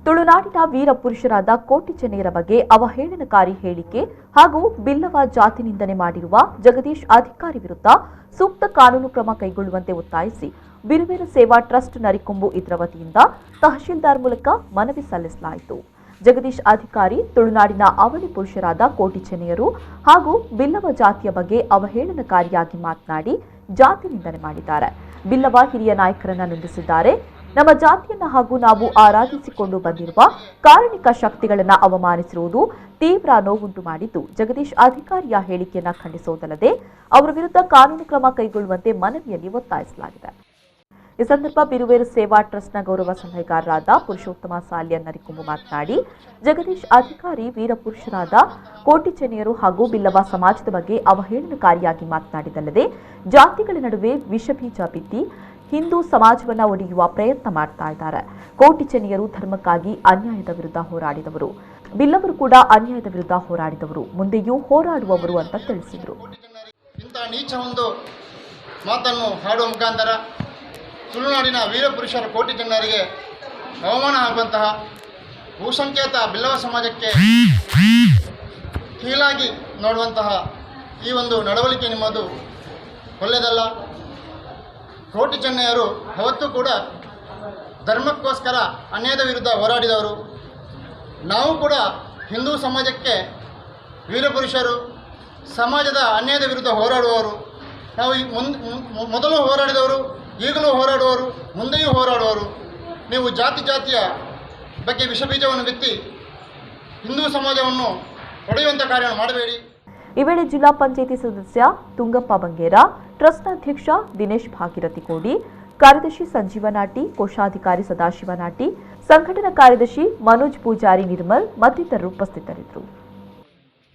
ತುಳುನಾಡಿನ ವೀರ ಪುರುಷರಾದ ಕೋಟಿ ಚೆನ್ನಯ್ಯರ ಬಗ್ಗೆ ಅವಹೇಳನಕಾರಿ ಹೇಳಿಕೆ ಹಾಗೂ ಬಿಲ್ಲವ ಜಾತಿ ನಿಂದನೆ ಮಾಡಿರುವ ಜಗದೀಶ್ ಅಧಿಕಾರಿ ವಿರುದ್ಧ ಸೂಕ್ತ ಕಾನೂನು ಕ್ರಮ ಕೈಗೊಳ್ಳುವಂತೆ ಒತ್ತಾಯಿಸಿ ಬಿರುವೇರ ಸೇವಾ ಟ್ರಸ್ಟ್ ನರಿಕೊಂಬು ಇದರ ವತಿಯಿಂದ ತಹಶೀಲ್ದಾರ್ ಮೂಲಕ ಮನವಿ ಸಲ್ಲಿಸಲಾಯಿತು. ಜಗದೀಶ್ ಅಧಿಕಾರಿ ತುಳುನಾಡಿನ ಅವಳಿ ಪುರುಷರಾದ ಕೋಟಿ ಚೆನ್ನಯ್ಯರು ಹಾಗೂ ಬಿಲ್ಲವ ಜಾತಿಯ ಬಗ್ಗೆ ಅವಹೇಳನಕಾರಿಯಾಗಿ ಮಾತನಾಡಿ ಜಾತಿ ನಿಂದನೆ ಮಾಡಿದ್ದಾರೆ. ಬಿಲ್ಲವ ಹಿರಿಯ ನಾಯಕರನ್ನ ನಿಂದಿಸಿದ್ದಾರೆ. ನಮ್ಮ ಜಾತಿಯನ್ನ ಹಾಗೂ ನಾವು ಆರಾಧಿಸಿಕೊಂಡು ಬಂದಿರುವ ಕಾರಣಿಕ ಶಕ್ತಿಗಳನ್ನು ಅವಮಾನಿಸಿರುವುದು ತೀವ್ರ ನೋವುಂಟು ಮಾಡಿದ್ದು, ಜಗದೀಶ್ ಅಧಿಕಾರಿಯ ಹೇಳಿಕೆಯನ್ನು ಖಂಡಿಸುವುದಲ್ಲದೆ ಅವರ ವಿರುದ್ಧ ಕಾನೂನು ಕ್ರಮ ಕೈಗೊಳ್ಳುವಂತೆ ಮನವಿಯಲ್ಲಿ ಒತ್ತಾಯಿಸಲಾಗಿದೆ. ಈ ಸಂದರ್ಭ ಬಿರುವೇರು ಸೇವಾ ಟ್ರಸ್ಟ್ನ ಗೌರವ ಸಲಹೆಗಾರರಾದ ಪುರುಷೋತ್ತಮ ಸಾಲ್ಯ ನರಿಕೊಂಬು ಮಾತನಾಡಿ, ಜಗದೀಶ್ ಅಧಿಕಾರಿ ವೀರ ಪುರುಷರಾದ ಕೋಟಿ ಚೆನ್ನಯ್ಯರು ಹಾಗೂ ಬಿಲ್ಲವ ಸಮಾಜದ ಬಗ್ಗೆ ಅವಹೇಳನಕಾರಿಯಾಗಿ ಮಾತನಾಡಿದಲ್ಲದೆ ಜಾತಿಗಳ ನಡುವೆ ವಿಷಬೀಜ ಬಿತ್ತಿ ಹಿಂದೂ ಸಮಾಜವನ್ನು ಒಡೆಯುವ ಪ್ರಯತ್ನ ಮಾಡ್ತಾ ಇದ್ದಾರೆ. ಕೋಟಿ ಚೆನ್ನಯ್ಯರು ಧರ್ಮಕ್ಕಾಗಿ ಅನ್ಯಾಯದ ವಿರುದ್ಧ ಹೋರಾಡಿದವರು, ಬಿಲ್ಲವರು ಕೂಡ ಅನ್ಯಾಯದ ವಿರುದ್ಧ ಹೋರಾಡಿದವರು, ಮುಂದೆಯೂ ಹೋರಾಡುವವರು ಅಂತ ತಿಳಿಸಿದರು. ಇಂತಹ ನೀಚ ಒಂದು ಮಾತನ್ನು ಹಾಡುವ ಮುಖಾಂತರ ತುಳುನಾಡಿನ ವೀರಪುರುಷರ ಕೋಟಿ ಚೆನ್ನಯ್ಯರಿಗೆ ಅವಮಾನ ಆಗುವಂತಹ ಬಹುಸಂಖ್ಯಾತ ಬಿಲ್ಲವ ಸಮಾಜಕ್ಕೆ ಕೀಳಾಗಿ ನೋಡುವಂತಹ ಈ ಒಂದು ನಡವಳಿಕೆ ನಿಮ್ಮದು ಒಳ್ಳೆಯದಲ್ಲ. ಕೋಟಿ ಚೆನ್ನಯ್ಯರು ಅವತ್ತು ಕೂಡ ಧರ್ಮಕ್ಕೋಸ್ಕರ ಅನ್ಯಾಯದ ವಿರುದ್ಧ ಹೋರಾಡಿದವರು. ನಾವು ಕೂಡ ಹಿಂದೂ ಸಮಾಜಕ್ಕೆ ವೀರಪುರುಷರು, ಸಮಾಜದ ಅನ್ಯಾಯದ ವಿರುದ್ಧ ಹೋರಾಡುವವರು. ನಾವು ಮೊದಲು ಹೋರಾಡಿದವರು, ಈಗಲೂ ಹೋರಾಡುವವರು, ಮುಂದೆಯೂ ಹೋರಾಡುವವರು. ನೀವು ಜಾತಿಯ ಬಗ್ಗೆ ವಿಷಬೀಜವನ್ನು ಬಿತ್ತಿ ಹಿಂದೂ ಸಮಾಜವನ್ನು ಒಡೆಯುವಂಥ ಕಾರ್ಯವನ್ನು ಮಾಡಬೇಡಿ. ಈ ವೇಳೆ ಜಿಲ್ಲಾ ಪಂಚಾಯಿತಿ ಸದಸ್ಯ ತುಂಗಪ್ಪ ಬಂಗೇರ, ಟ್ರಸ್ಟ್ನ ಅಧ್ಯಕ್ಷ ದಿನೇಶ್ ಭಾಗೀರಥಿ ಕೋಡಿ, ಕಾರ್ಯದರ್ಶಿ ಸಂಜೀವ ನಾಟಿ, ಕೋಶಾಧಿಕಾರಿ ಸದಾಶಿವ ನಾಟಿ, ಸಂಘಟನಾ ಕಾರ್ಯದರ್ಶಿ ಮನೋಜ್ ಪೂಜಾರಿ ನಿರ್ಮಲ್ ಮತ್ತಿತರರು ಉಪಸ್ಥಿತರಿದ್ದರು.